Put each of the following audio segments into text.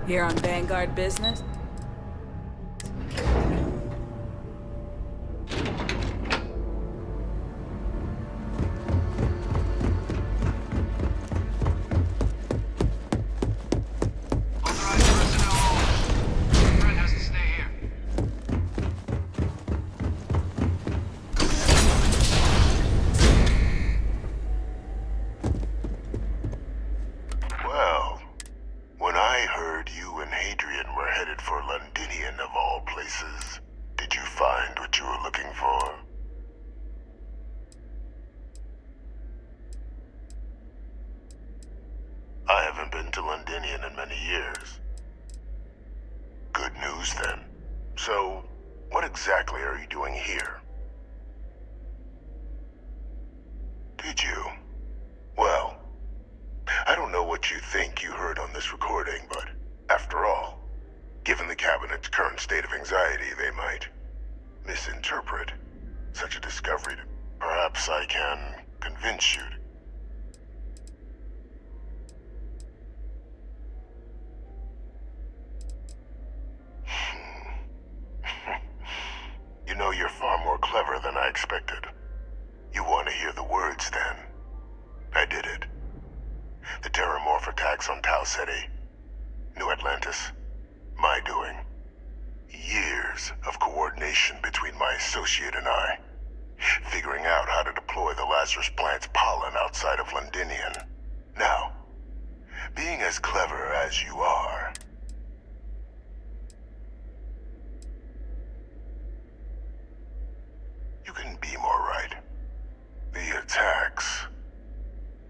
Here on Vanguard business? Authorized personnel hold. Friend has to stay here. Well, when I heard you and Hadrian were headed for Londinian of all places, did you find what you were looking for? I haven't been to Londinian in many years. Good news then. So, what exactly are you doing here? Did you? Well, I don't know what you think you heard on this recording, but after all, given the Cabinet's current state of anxiety, they might misinterpret such a discovery. Perhaps I can convince you. You know, you're far more clever than I expected. You want to hear the words, then? I did it. The Terramorph attacks on Tau Ceti, New Atlantis, my doing. Years of coordination between my associate and I, figuring out how to deploy the Lazarus plant's pollen outside of Londinian. Now, being as clever as you are, you couldn't be more right. The attacks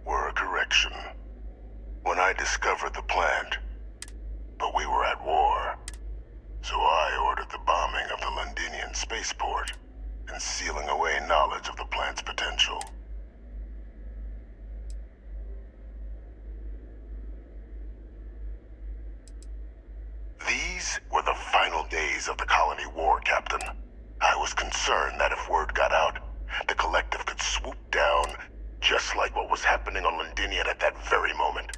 were a correction. When I discovered the plant, but we were at war, so I ordered the bombing of the Londinian spaceport and sealing away knowledge of the plant's potential. These were the final days of the colony war, Captain. I was concerned that if word got out, the Collective could swoop down, just like what was happening on Londinian at that very moment.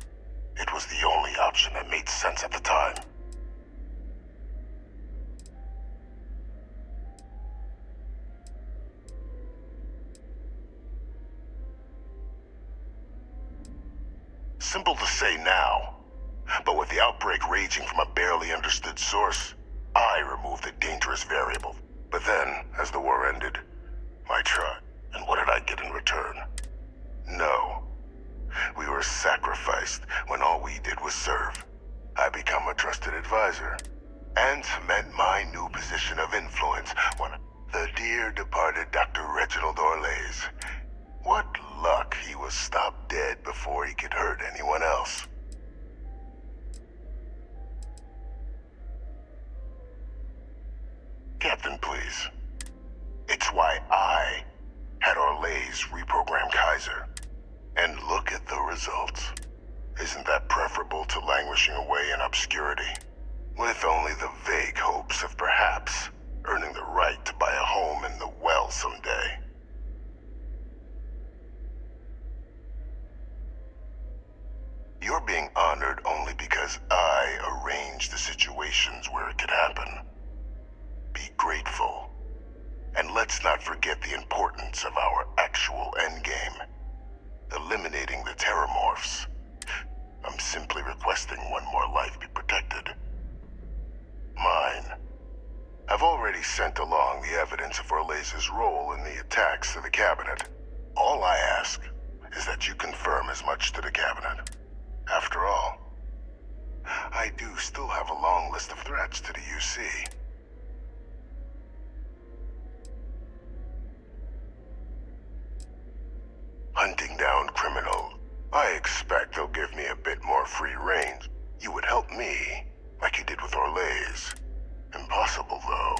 It was the only option that made sense at the time. Simple to say now, but with the outbreak raging from a barely understood source, I removed the dangerous variable. But then, as the war ended, I tried. And what did I get in return? No. We were sacrificed when all we did was serve. I become a trusted advisor, and cement my new position of influence when the dear departed Dr. Reginald Orlays. What luck he was stopped dead before he could hurt anyone else. Captain, please. It's why I had Orlays reprogram Kaiser. And look at the results. Isn't that preferable to languishing away in obscurity? With only the vague hopes of perhaps earning the right to buy a home in the well someday. You're being honored only because I arranged the situations where it could happen. Be grateful. And let's not forget the importance of our actual endgame. Eliminating the Terramorphs. I'm simply requesting one more life be protected. Mine. I've already sent along the evidence of Orlays' role in the attacks to the Cabinet. All I ask is that you confirm as much to the Cabinet. After all, I do still have a long list of threats to the UC. Hunting down criminals. I expect they'll give me a bit more free rein. You would help me, like you did with Orlays. Impossible, though.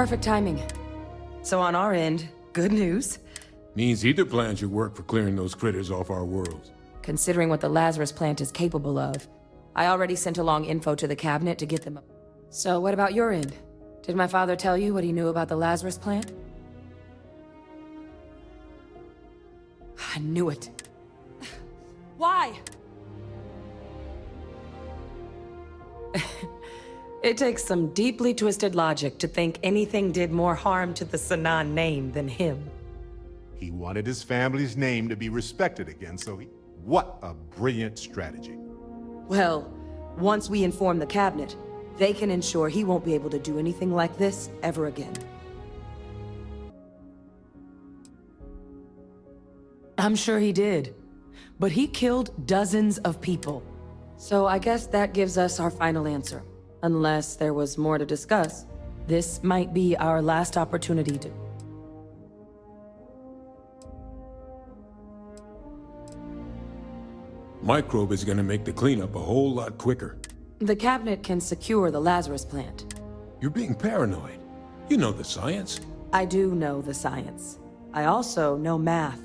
Perfect timing. So on our end, good news. Means either plan should work for clearing those critters off our world. Considering what the Lazarus plant is capable of, I already sent along info to the cabinet to get them up. So what about your end? Did my father tell you what he knew about the Lazarus plant? I knew it. Why? It takes some deeply twisted logic to think anything did more harm to the Sanan name than him. He wanted his family's name to be respected again, so he... What a brilliant strategy. Well, once we inform the cabinet, they can ensure he won't be able to do anything like this ever again. I'm sure he did, but he killed dozens of people. So I guess that gives us our final answer. Unless there was more to discuss, this might be our last opportunity to... Microbe is gonna make the cleanup a whole lot quicker. The cabinet can secure the Lazarus plant. You're being paranoid. You know the science. I do know the science. I also know math.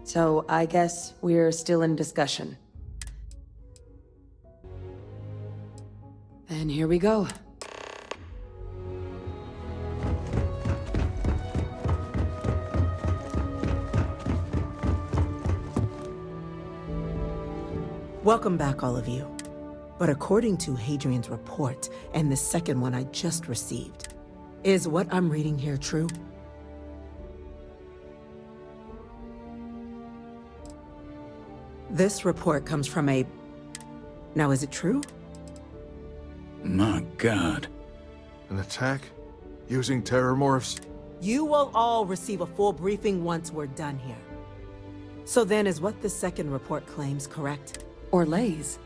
So I guess we're still in discussion. And here we go. Welcome back, all of you. But according to Hadrian's report, and the second one I just received, is what I'm reading here true? This report comes from a... Now, is it true? My God. An attack? Using terrormorphs? You will all receive a full briefing once we're done here. So then, is what the second report claims correct? Or lays.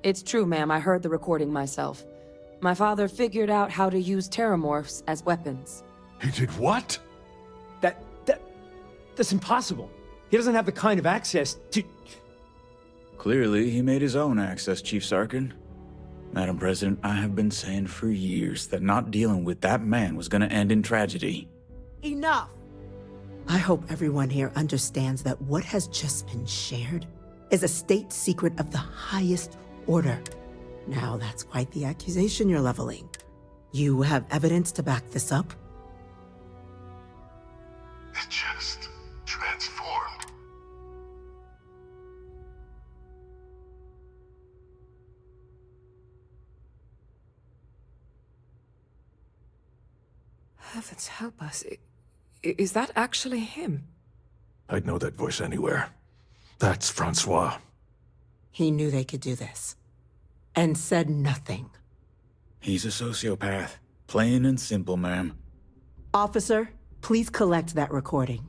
It's true, ma'am. I heard the recording myself. My father figured out how to use terramorphs as weapons. He did what? That's impossible. He doesn't have the kind of access to... Clearly, he made his own access, Chief Sarkin. Madam President, I have been saying for years that not dealing with that man was gonna end in tragedy. Enough! I hope everyone here understands that what has just been shared is a state secret of the highest order. Now, that's quite the accusation you're leveling. You have evidence to back this up? It just transformed. Heavens help us. Is that actually him? I'd know that voice anywhere. That's Francois. He knew they could do this. And said nothing. He's a sociopath. Plain and simple, ma'am. Officer, please collect that recording.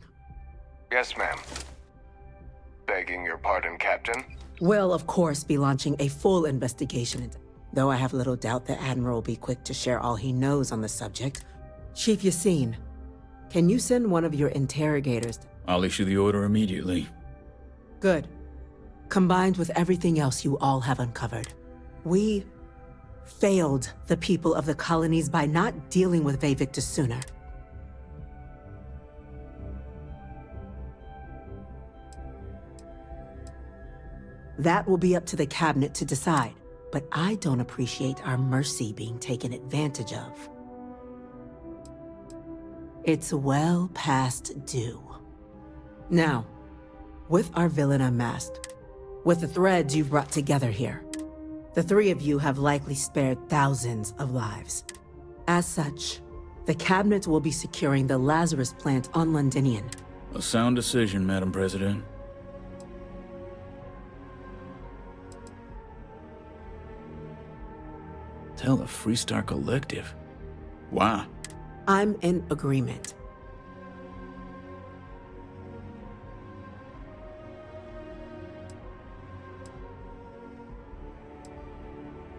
Yes, ma'am. Begging your pardon, Captain? We'll, of course, be launching a full investigation, though I have little doubt the Admiral will be quick to share all he knows on the subject. Chief Yassine, can you send one of your interrogators? I'll issue the order immediately. Good. Combined with everything else you all have uncovered, we failed the people of the colonies by not dealing with Vayvictus sooner. That will be up to the cabinet to decide, but I don't appreciate our mercy being taken advantage of. It's well past due. Now, with our villain unmasked, with the threads you've brought together here, the three of you have likely spared thousands of lives. As such, the cabinet will be securing the Lazarus plant on Londinian. A sound decision, Madam President. Tell the Freestar Collective. Why? I'm in agreement.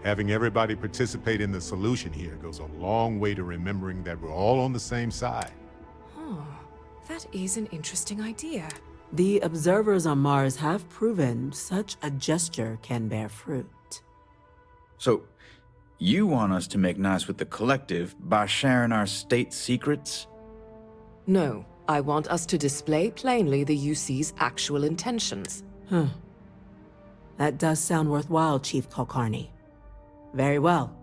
Having everybody participate in the solution here goes a long way to remembering that we're all on the same side. Oh, that is an interesting idea. The observers on Mars have proven such a gesture can bear fruit. So, you want us to make nice with the collective by sharing our state secrets? No, I want us to display plainly the UC's actual intentions. That does sound worthwhile, Chief Kulkarni. Very well.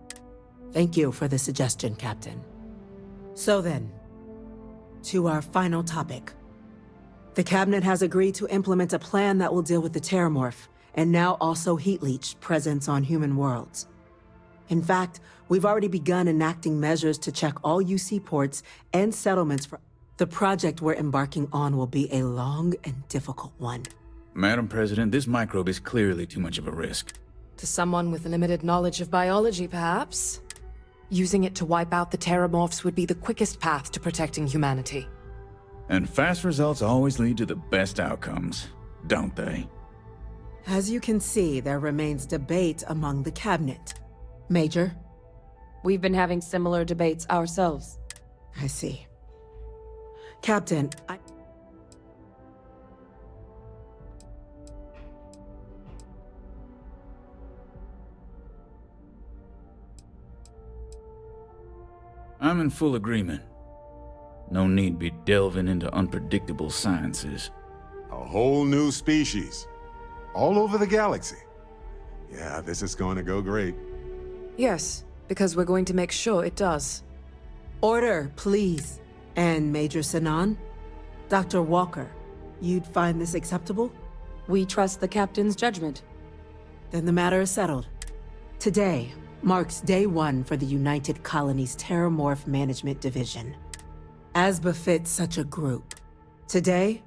Thank you for the suggestion, Captain. So then, to our final topic. The Cabinet has agreed to implement a plan that will deal with the Terramorph, and now also Heat Leech presence on human worlds. In fact, we've already begun enacting measures to check all UC ports and settlements for... The project we're embarking on will be a long and difficult one. Madam President, this microbe is clearly too much of a risk. To someone with limited knowledge of biology, perhaps? Using it to wipe out the Terramorphs would be the quickest path to protecting humanity. And fast results always lead to the best outcomes, don't they? As you can see, there remains debate among the Cabinet. Major? We've been having similar debates ourselves. I see. Captain, I'm in full agreement. No need be delving into unpredictable sciences. A whole new species. All over the galaxy. Yeah, this is going to go great. Yes, because we're going to make sure it does. Order, please. And Major Sinan? Dr. Walker, you'd find this acceptable? We trust the Captain's judgment. Then the matter is settled. Today marks day one for the United Colonies Terramorph Management Division. As befits such a group, today,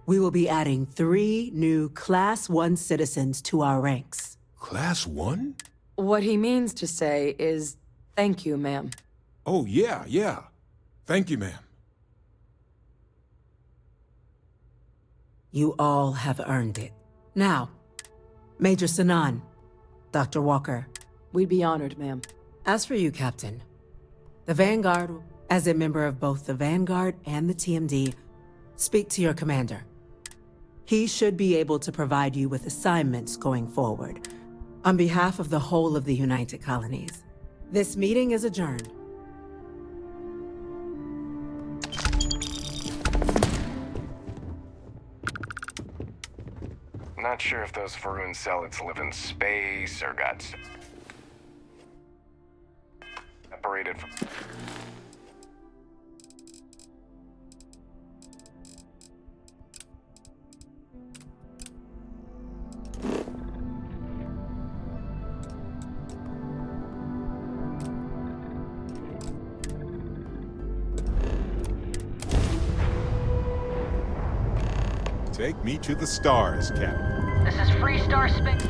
we will be adding 3 new Class 1 citizens to our ranks. Class 1? What he means to say is, thank you, ma'am. Oh, yeah. Thank you, ma'am. You all have earned it. Now, Major Sinan, Dr. Walker. We'd be honored, ma'am. As for you, Captain, the Vanguard, as a member of both the Vanguard and the TMD, speak to your commander. He should be able to provide you with assignments going forward, on behalf of the whole of the United Colonies. This meeting is adjourned. Not sure if those Faroon zealots live in space or got separated from... Take me to the stars, Captain. This is Freestar Space.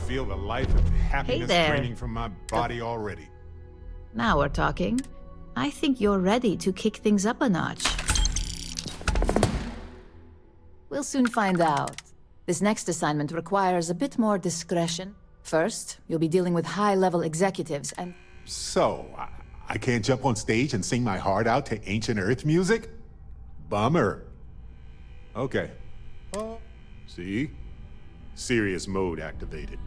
Feel the life of happiness there. draining from my body already. Now we're talking. I think you're ready to kick things up a notch. We'll soon find out. This next assignment requires a bit more discretion. First, you'll be dealing with high-level executives and... So, I can't jump on stage and sing my heart out to ancient Earth music? Bummer. Okay. See? Serious mode activated.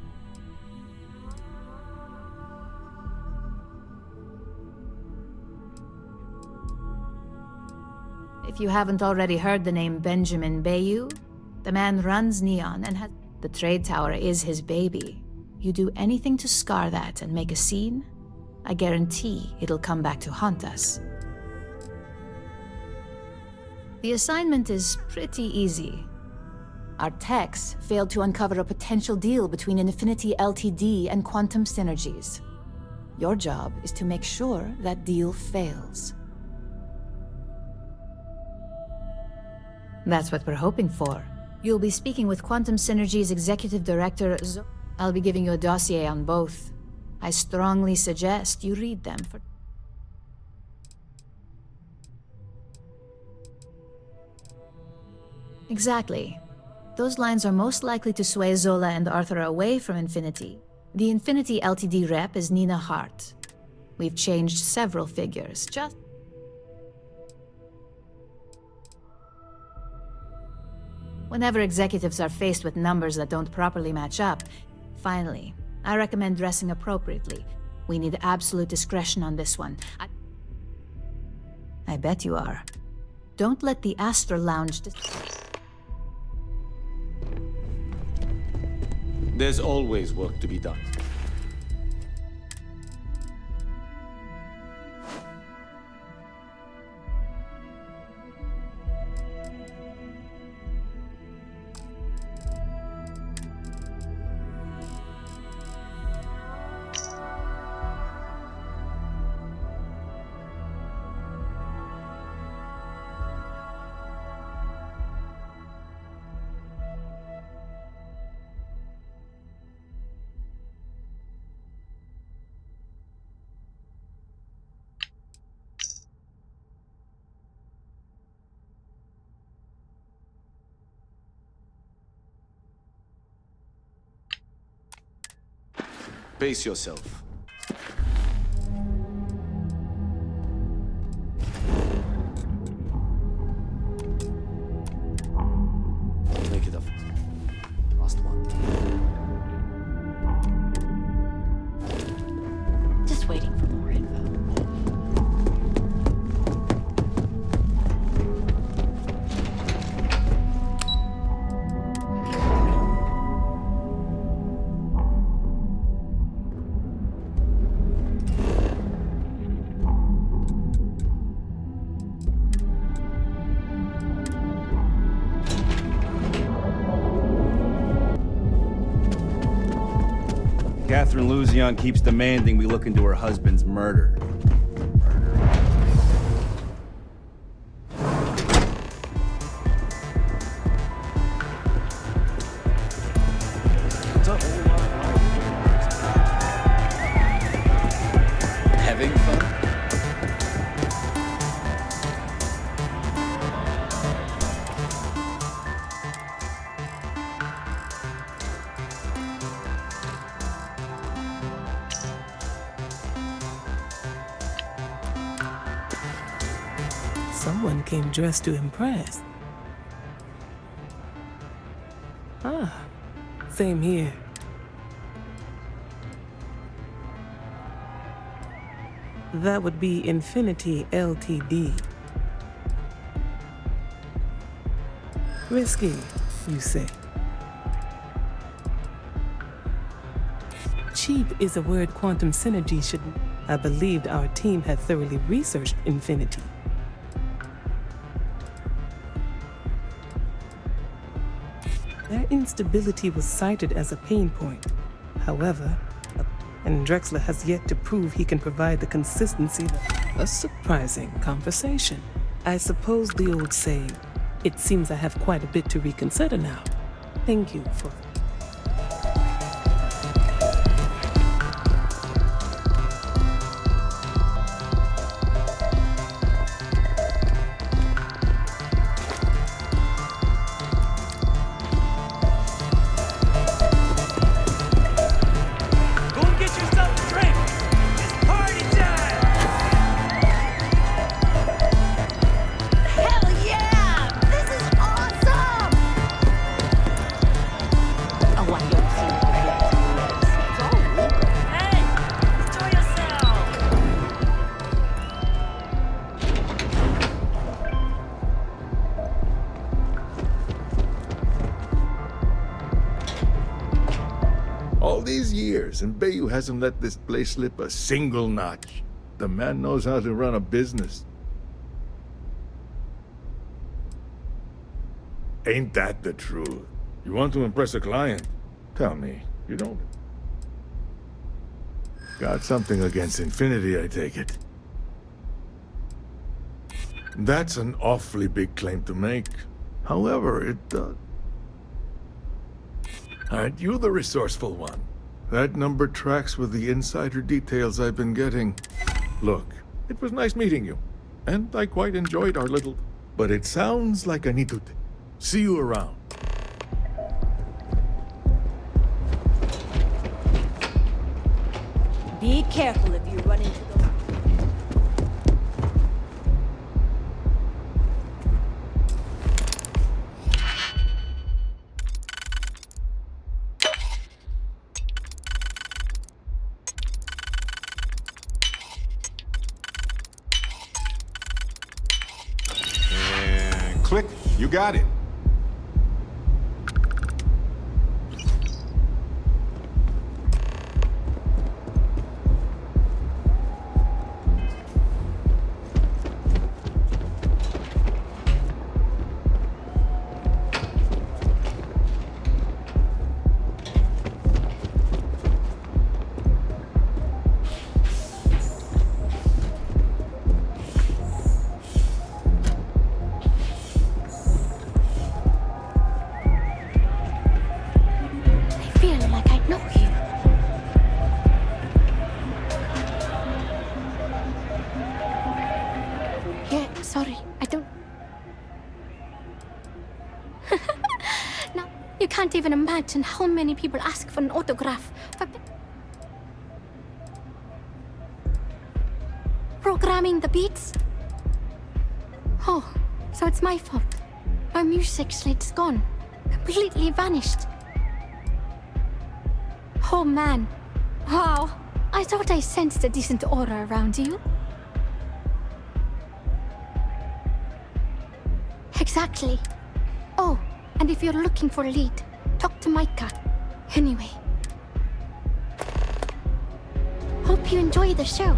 If you haven't already heard the name Benjamin Bayou, the man runs Neon and has... The trade tower is his baby. You do anything to scar that and make a scene, I guarantee it'll come back to haunt us. The assignment is pretty easy. Our techs failed to uncover a potential deal between Infinity Ltd and Quantum Synergies. Your job is to make sure that deal fails. That's what we're hoping for. You'll be speaking with Quantum Synergy's Executive Director, I'll be giving you a dossier on both. I strongly suggest you read them for... Exactly. Those lines are most likely to sway Zola and Arthur away from Infinity. The Infinity Ltd rep is Nina Hart. We've changed several figures, just... Whenever executives are faced with numbers that don't properly match up, finally, I recommend dressing appropriately. We need absolute discretion on this one. I bet you are. Don't let the Astor Lounge... There's always work to be done. Pace yourself. Make it up. Last one. Just waiting for more info. Catherine Luzion keeps demanding we look into her husband's murder. What's up? Having fun? Someone came dressed to impress. Ah, same here. That would be Infinity Ltd. Risky, you say? Cheap is a word Quantum Synergy shouldn't. I believed our team had thoroughly researched Infinity. Their instability was cited as a pain point. However, and Drexler has yet to prove he can provide the consistency. A surprising conversation. I suppose the old saying, it seems I have quite a bit to reconsider now. Thank you for... All these years, and Bayou hasn't let this place slip a single notch. The man knows how to run a business. Ain't that the truth? You want to impress a client? Tell me, you don't... Got something against Infinity, I take it. That's an awfully big claim to make. However, it does. Aren't you the resourceful one? That number tracks with the insider details I've been getting. Look, it was nice meeting you, and I quite enjoyed our little... But it sounds like I need to see you around. Be careful if you run into those... And click, you got it. Sorry, I don't... Now, you can't even imagine how many people ask for an autograph. Programming the beats? Oh, so it's my fault. My music slate's gone. Completely vanished. Oh man. Wow. I thought I sensed a decent aura around you. Exactly. Oh, and if you're looking for a lead, talk to Micah. Anyway. Hope you enjoy the show.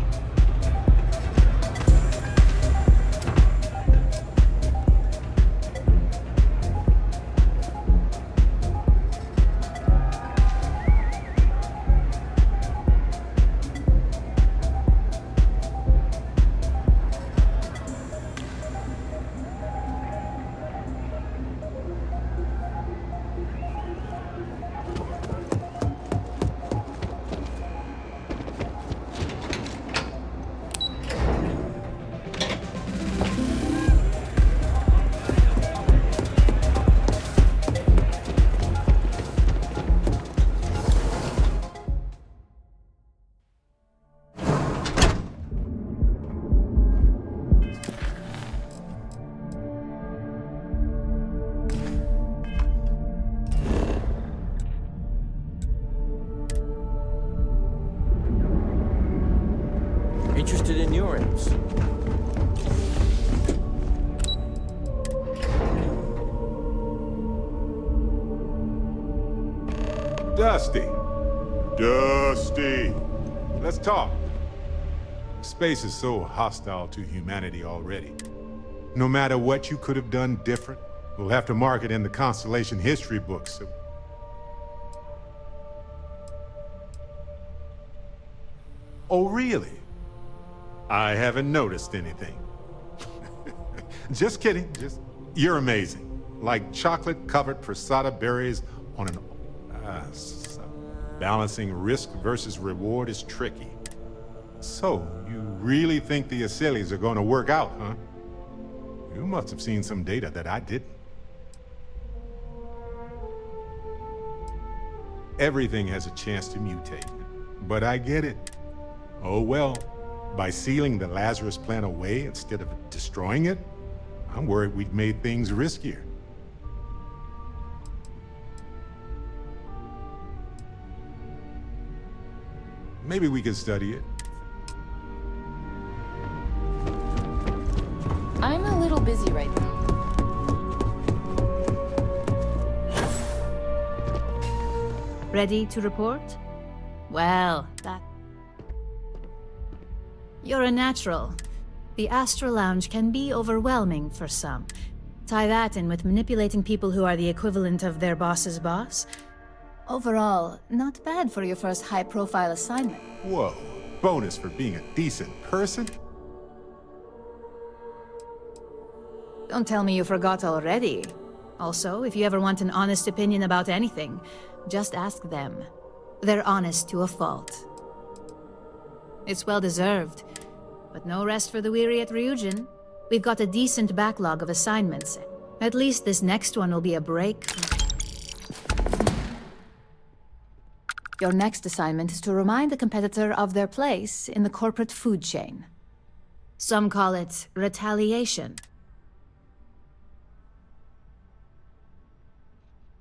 Interested in urines? Dusty. Dusty. Let's talk. Space is so hostile to humanity already. No matter what you could have done different, we'll have to mark it in the Constellation history books. Oh, really? I haven't noticed anything. Just kidding. You're amazing. Like chocolate-covered prasada berries on an... balancing risk versus reward is tricky. So, you really think the Asylees are going to work out, huh? You must have seen some data that I didn't. Everything has a chance to mutate, but I get it. Oh well. By sealing the Lazarus plant away instead of destroying it, I'm worried we've made things riskier. Maybe we could study it. I'm a little busy right now. Ready to report? Well, that... You're a natural. The Astral Lounge can be overwhelming for some. Tie that in with manipulating people who are the equivalent of their boss's boss. Overall, not bad for your first high-profile assignment. Whoa, bonus for being a decent person? Don't tell me you forgot already. Also, if you ever want an honest opinion about anything, just ask them. They're honest to a fault. It's well deserved, but no rest for the weary at Ryujin. We've got a decent backlog of assignments. At least this next one will be a break. Your next assignment is to remind the competitor of their place in the corporate food chain. Some call it retaliation.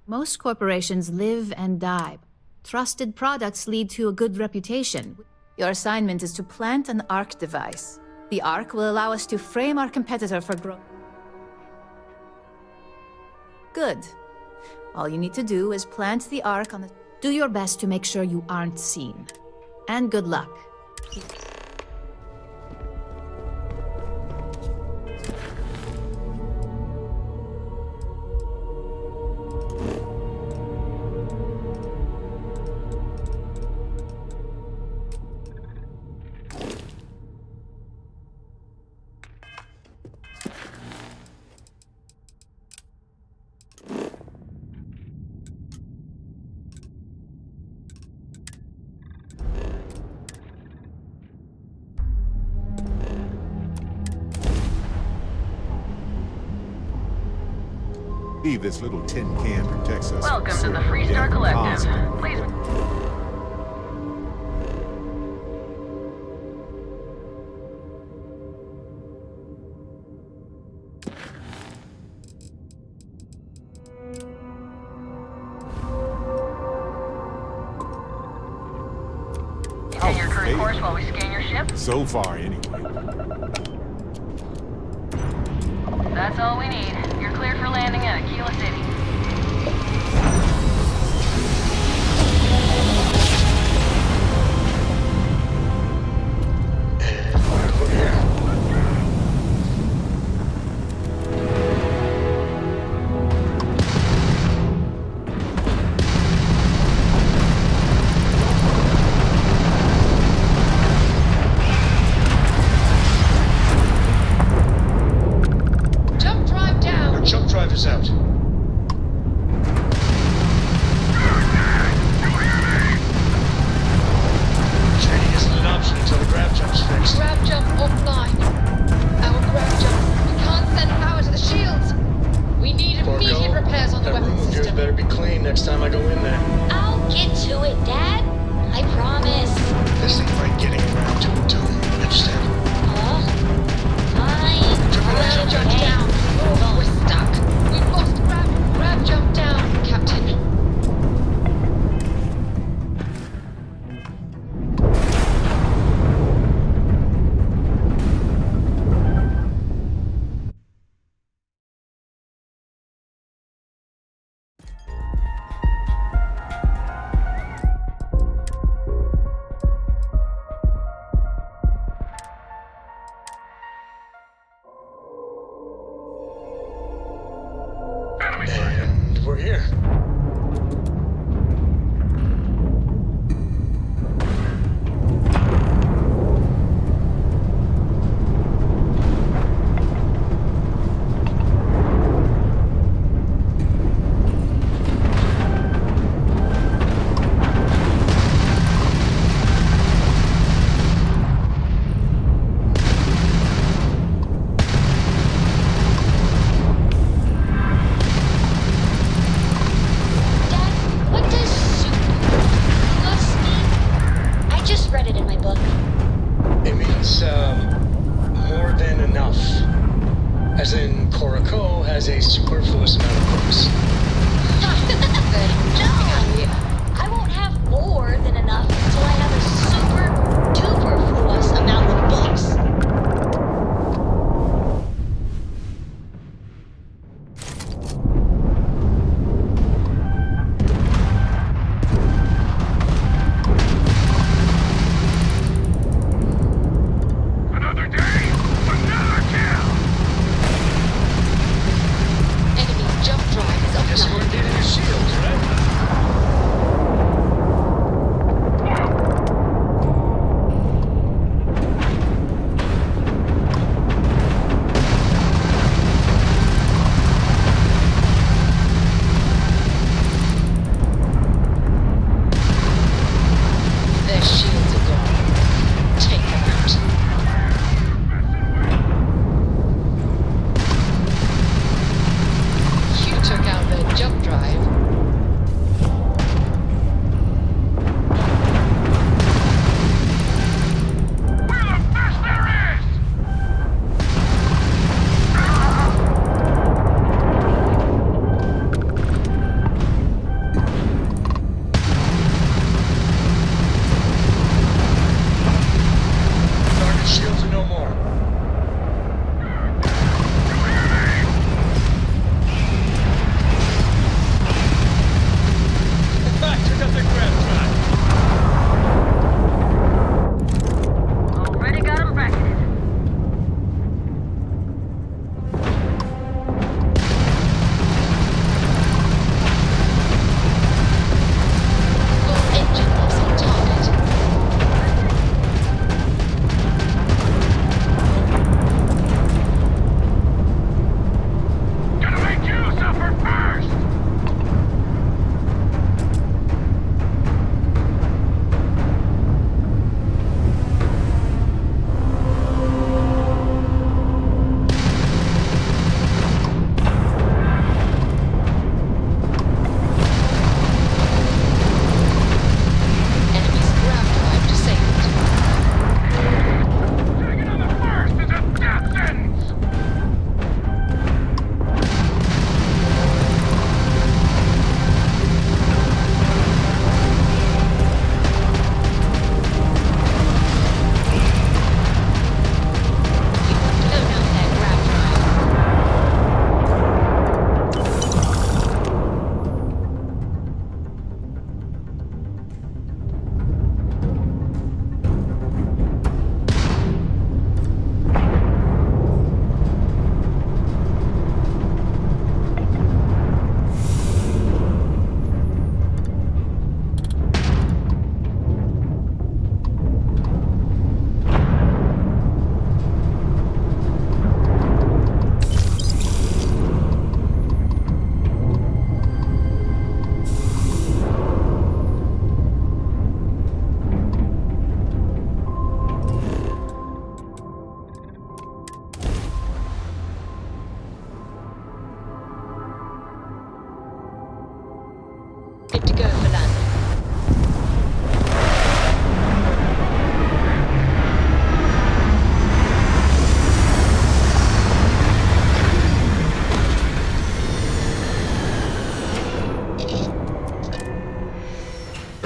Most corporations live and die. Trusted products lead to a good reputation. Your assignment is to plant an ARC device. The ARC will allow us to frame our competitor for growth. Good. All you need to do is plant the ARC on the... Do your best to make sure you aren't seen. And good luck. This little tin can protects us. Welcome to the Freestar Collective. Please. Maintain your current course while we scan your ship. So far, anyway. That's all we need. You're clear for landing at Aquila City. Jump drive is out. Training isn't an option until the grab jump's fixed. Grab jump offline. Our grab jump. We can't send power to the shields. We need immediate repairs on the weapon system. That room of yours better be clean next time I go in there. I'll get to it, Dad. I promise. This ain't like getting around to it, too. Understand? Fine. Grab jump down. Oh, we're stuck. We've lost grab jump down, Captain. And we're here.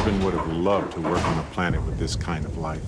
Irvin would have loved to work on a planet with this kind of life.